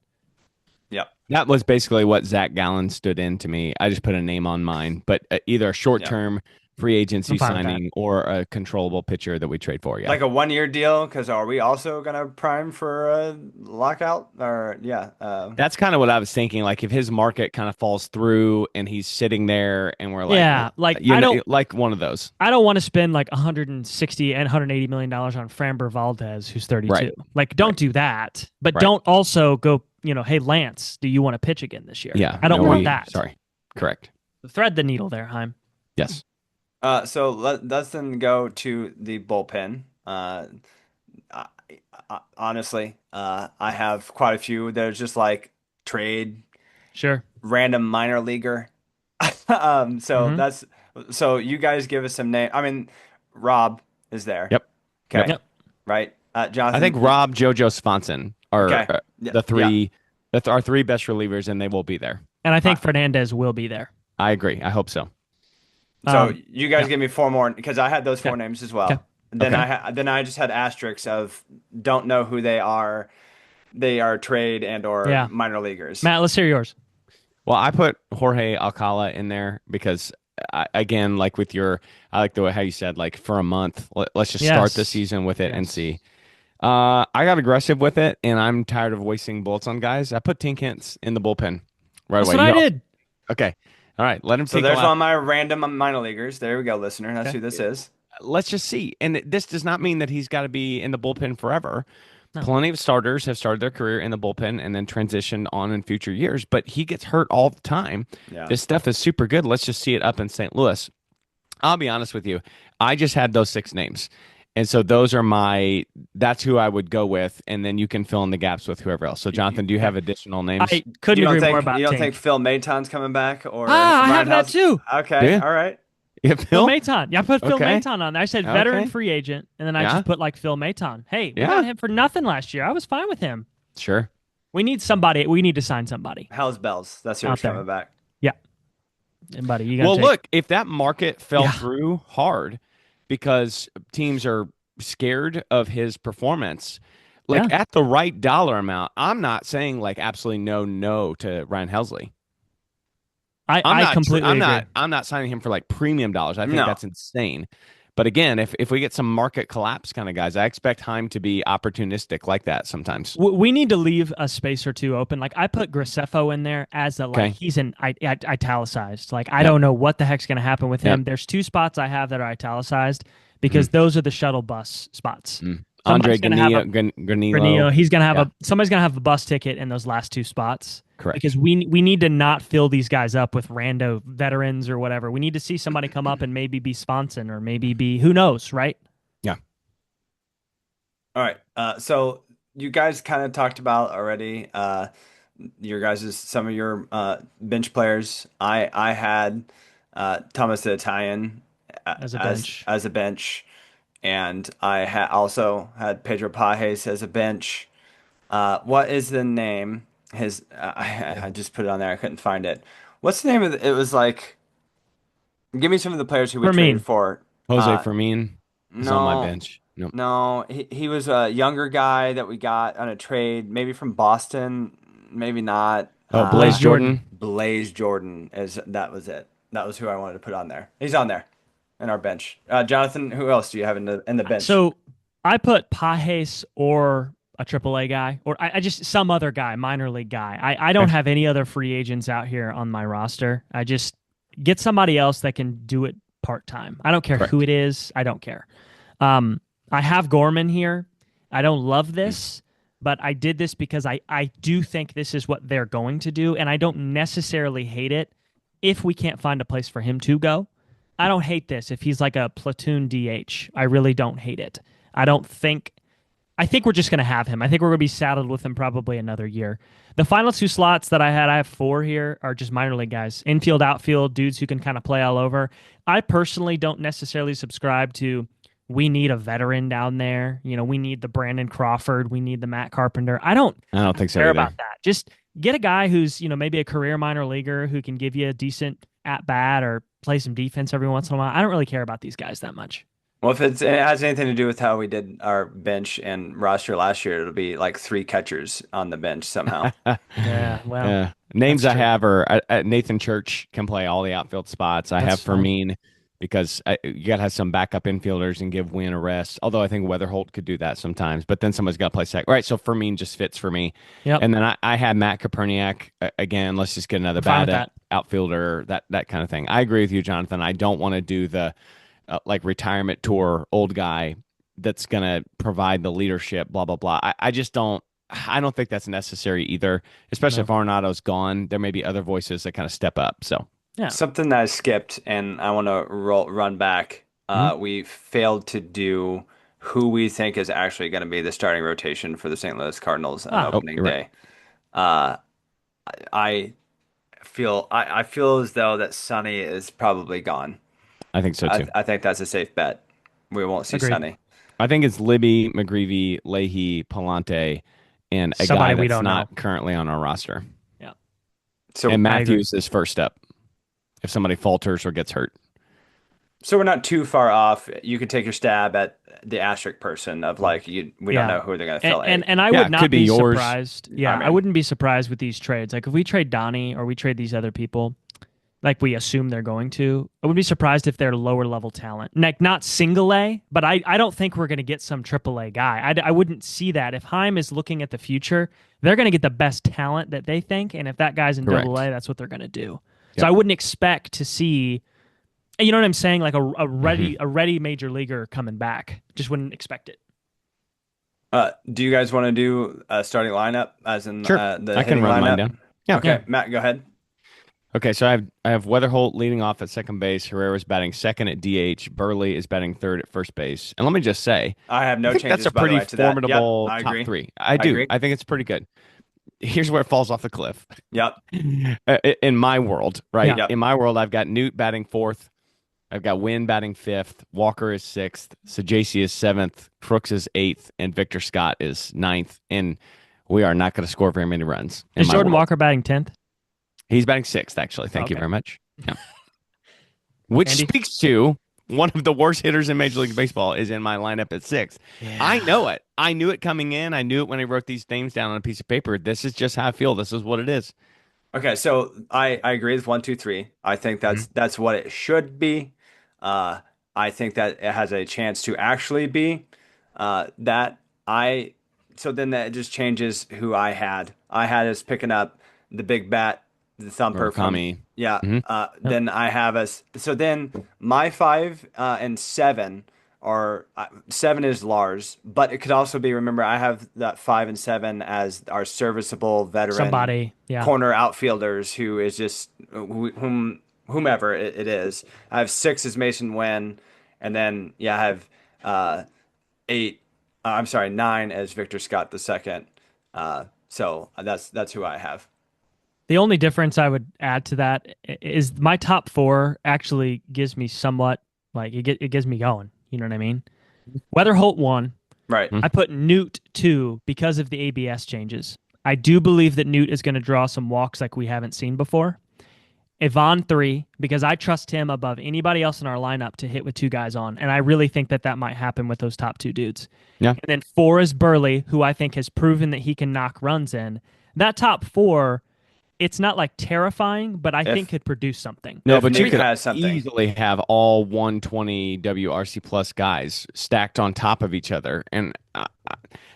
Yep. That was basically what Zach Gallen stood in to me. I just put a name on mine, but either a short-term free agency I'm fine with that. signing or a controllable pitcher that we trade for. Yeah. Like a 1 year deal, because are we also gonna prime for a lockout? Or yeah, That's kind of what I was thinking. Like if his market kind of falls through and he's sitting there and we're like, Yeah, like you know, like one of those. I don't want to spend like 160 and 180 million dollars on Framber Valdez, who's 32. Right. Like, don't do that, but Right. don't also go. Hey, Lance, do you want to pitch again this year? Yeah. I don't want that. Sorry. Correct. Thread the needle there, Heim. Yes. so let's then go to the bullpen. I, honestly, I have quite a few. There's just like trade, Sure. random minor leaguer. So you guys give us some name. I mean, Rob is there. Yep. Okay. Yep. Right. Jonathan. I think Rob, JoJo, Swanson are Okay. the three. That's our three best relievers, and they will be there. And I think Fernandez will be there. I agree. I hope so. So you guys give me four more because I had those four names as well. Okay. Then Okay. I just had asterisks of don't know who they are. They are trade and or minor leaguers. Matt, let's hear yours. Well, I put Jorge Alcala in there because, again, like with I like the way how you said, like for a month, let's just start the season with it and see. I got aggressive with it, and I'm tired of wasting bullets on guys. I put Tink Hintz in the bullpen right away. That's what I did. Okay. All right. Let him So take there's one of my random minor leaguers. There we go, listener. That's who this is. Let's just see. And this does not mean that he's got to be in the bullpen forever. No. Plenty of starters have started their career in the bullpen and then transitioned on in future years, but he gets hurt all the time. Yeah. This stuff is super good. Let's just see it up in St. Louis. I'll be honest with you. I just had those 6 names. And so those are that's who I would go with, and then you can fill in the gaps with whoever else. So, Jonathan, do you have additional names? I couldn't agree more about You don't Tink. think Phil Maton's coming back? Or I have that too. Okay, all right. Yeah, Phil Maton. Yeah, I put Phil Maton on there. I said veteran free agent, and then I just put like Phil Maton. Hey, we got him for nothing last year. I was fine with him. Sure. We need somebody. We need to sign somebody. Hell's bells. That's who's coming back. Yeah. And buddy, you got look, if that market fell through hard because teams are scared of his performance, like at the right dollar amount, I'm not saying like absolutely no to Ryan Helsley. I completely agree. I'm not signing him for like premium dollars. I think that's insane. But again, if we get some market collapse kind of guys, I expect Heim to be opportunistic like that sometimes. We need to leave a space or two open. Like I put Graceffo in there as he's in italicized. Like I don't know what the heck's going to happen with him. There's 2 spots I have that are italicized because those are the shuttle bus spots. Andre Granillo. He's going to have somebody's going to have a bus ticket in those last 2 spots. Correct. Because we need to not fill these guys up with rando veterans or whatever. We need to see somebody come up and maybe be Sponson or maybe be who knows, right? Yeah. All right. So you guys kind of talked about already some of your bench players. I had Thomas the Italian as a bench, and I also had Pedro Pajes as a bench. What is the name? I just put it on there. I couldn't find it. What's the name of it? Was like, give me some of the players who we traded for. Jose Fermin is on my bench. Nope. No, he was a younger guy that we got on a trade, maybe from Boston, maybe not. Oh, Blaze Jordan. Blaze Jordan that was it. That was who I wanted to put on there. He's on there in our bench. Jonathan, who else do you have in the bench? So I put Pajes or a AAA guy, or I just some other guy, minor league guy. I don't have any other free agents out here on my roster. I just get somebody else that can do it part-time. I don't care who it is. I don't care. I have Gorman here. I don't love this, but I did this because I do think this is what they're going to do, and I don't necessarily hate it if we can't find a place for him to go. I don't hate this if he's like a platoon DH. I really don't hate it. I think we're just going to have him. I think we're going to be saddled with him probably another year. The final 2 slots that I have 4 here, are just minor league guys. Infield, outfield, dudes who can kind of play all over. I personally don't necessarily subscribe to we need a veteran down there. We need the Brandon Crawford. We need the Matt Carpenter. I don't think so care either. about that. Just get a guy who's, maybe a career minor leaguer who can give you a decent at-bat or play some defense every once in a while. I don't really care about these guys that much. Well, if it has anything to do with how we did our bench and roster last year, it'll be like 3 catchers on the bench somehow. Names I have are Nathan Church can play all the outfield spots. I have Fermin. because you got to have some backup infielders and give Wynn a rest. Although I think Weatherholt could do that sometimes, but then somebody's got to play second. All right, so Fermin just fits for me. Yep. And then I had Matt Koperniak again. Let's just get another Fine with bad that. outfielder, that kind of thing. I agree with you, Jonathan. I don't want to do the like retirement tour old guy that's going to provide the leadership, blah, blah, blah. I just don't. I don't think that's necessary either, especially No. if Arenado's gone. There may be other voices that kind of step up. So, Yeah. Something that I skipped, and I want to run back. Mhm. We failed to do who we think is actually going to be the starting rotation for the St. Louis Cardinals on Oh, opening you're right. day. Uh, I I feel as though that Sonny is probably gone. I think so too. I think that's a safe bet. We won't see Agreed. Sonny. I think it's Libby, McGreevy, Leahy, Palante, and a Somebody guy we that's don't not know. currently on our roster. Yeah. So And I agree. Matthews is first up if somebody falters or gets hurt. so we're not too far off. You could take your stab at the asterisk person of like we don't Yeah. know who they're going to fill. And I Yeah, would it not could be be yours. surprised. Yeah, I I mean- wouldn't be surprised with these trades. Like if we trade Donnie or we trade these other people, like we assume they're going to, I wouldn't be surprised if they're lower level talent. Like not single A, but I don't think we're going to get some triple A guy. I wouldn't see that. If Heim is looking at the future, they're going to get the best talent that they think. And if that guy's in Correct. double A, that's what they're going to do. Yep. So I wouldn't expect to see, you know what I'm saying? Like a ready major leaguer coming back. Just wouldn't expect it. Do you guys want to do a starting lineup as in Sure. the I can hitting run mine lineup? down. Yeah. Okay, Yeah. Matt, go ahead. Okay, so I have Weatherholt leading off at second base. Herrera's batting second at DH. Burley is batting third at first base. And let me just say, I have no I think changes. that's a by the pretty way, to that. Yep, formidable I top agree. three. I do. agree. I think it's pretty good. Here's where it falls off the cliff. Yep. In my world, right? Yeah. In my world, I've got Newt batting fourth. I've got Wynn batting fifth. Walker is sixth. Sajasi is seventh. Crooks is eighth. And Victor Scott is ninth. And we are not going to score very many runs. in Is my Jordan world. Walker batting 10th? He's batting sixth, actually. Thank you Okay. very much. Yeah. Which Andy? speaks to one of the worst hitters in Major League Baseball is in my lineup at sixth. I know it. I knew it coming in. I knew it when I wrote these names down on a piece of paper. This is just how I feel. This is what it is. Okay, so I agree with 1, 2, 3. I think that's what it should be. I think that it has a chance to actually be that I. So then that just changes who I had. I had us picking up the big bat, the thumper from Murakami. yeah. Mhm. Then I have us. So then my 5 and 7 are 7 is Lars, but it could also be. Remember, I have that 5 and 7 as our serviceable veteran Somebody. Yeah. corner outfielders who is just whomever it is. I have 6 as Mason Wynn, and then I have 8. I'm sorry, 9 as Victor Scott the second. So that's who I have. The only difference I would add to that is my top 4 actually gives me somewhat like it gives me going. You know what I mean? Weatherholt 1. Right. I put Newt 2 because of the ABS changes. I do believe that Newt is going to draw some walks like we haven't seen before. Yvonne 3 because I trust him above anybody else in our lineup to hit with 2 guys on, and I really think that might happen with those top 2 dudes. Yeah. And then 4 is Burley, who I think has proven that he can knock runs in. That top 4, it's not like terrifying, but I think could produce something. No, If but you Newt could has something. easily have all 120 WRC plus guys stacked on top of each other. And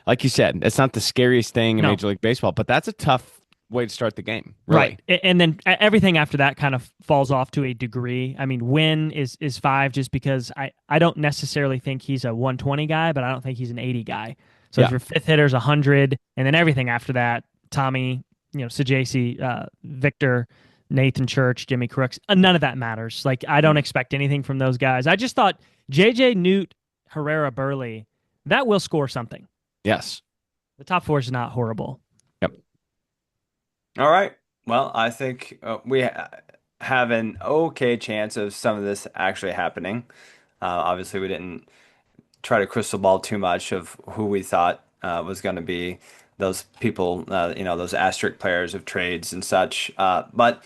like you said, it's not the scariest thing in No. Major League Baseball, but that's a tough way to start the game. Really. Right. And then everything after that kind of falls off to a degree. I mean, Wynn is 5 just because I don't necessarily think he's a 120 guy, but I don't think he's an 80 guy. So Yeah. if your fifth hitter's 100, and then everything after that, Tommy, Sajasi, Victor, Nathan Church, Jimmy Crooks, none of that matters. Like, I don't expect anything from those guys. I just thought JJ, Newt, Herrera, Burley, that will score something. Yes. The top 4 is not horrible. All right. Well, I think we have an okay chance of some of this actually happening. Obviously, we didn't try to crystal ball too much of who we thought was going to be those people, those asterisk players of trades and such. But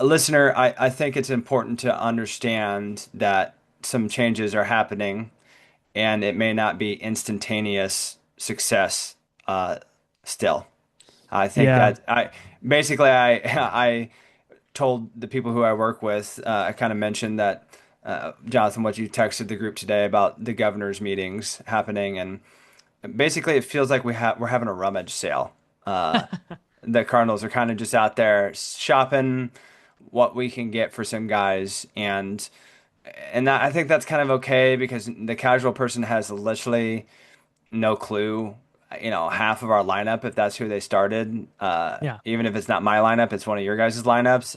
listener, I think it's important to understand that some changes are happening, and it may not be instantaneous success still. I think Yeah. that I told the people who I work with, I kind of mentioned that Jonathan, what you texted the group today about the governor's meetings happening, and basically it feels like we're having a rummage sale. The Cardinals are kind of just out there shopping what we can get for some guys, and I think that's kind of okay because the casual person has literally no clue. Half of our lineup, if that's who they started, Yeah. even if it's not my lineup, it's one of your guys' lineups.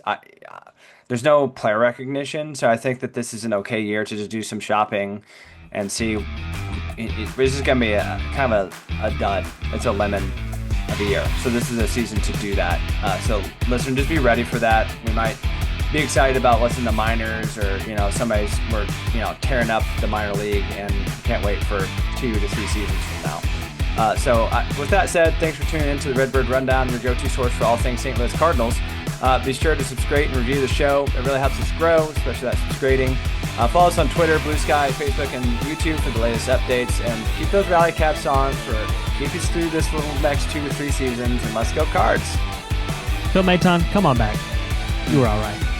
There's no player recognition, so I think that this is an okay year to just do some shopping and see. This is gonna be a kind of a dud. It's a lemon of the year, so this is a season to do that. So listen, just be ready for that. We might be excited about what's in the minors, or we're tearing up the minor league and can't wait for 2 to 3 seasons from now. With that said, thanks for tuning in to the Redbird Rundown, your go-to source for all things St. Louis Cardinals. Be sure to subscribe and review the show. It really helps us grow, especially that subscribing. Follow us on Twitter, Blue Sky, Facebook, and YouTube for the latest updates. And keep those rally caps on for keep us through this little next 2 to 3 seasons. And let's go Cards. Phil Maton, come on back. You were all right.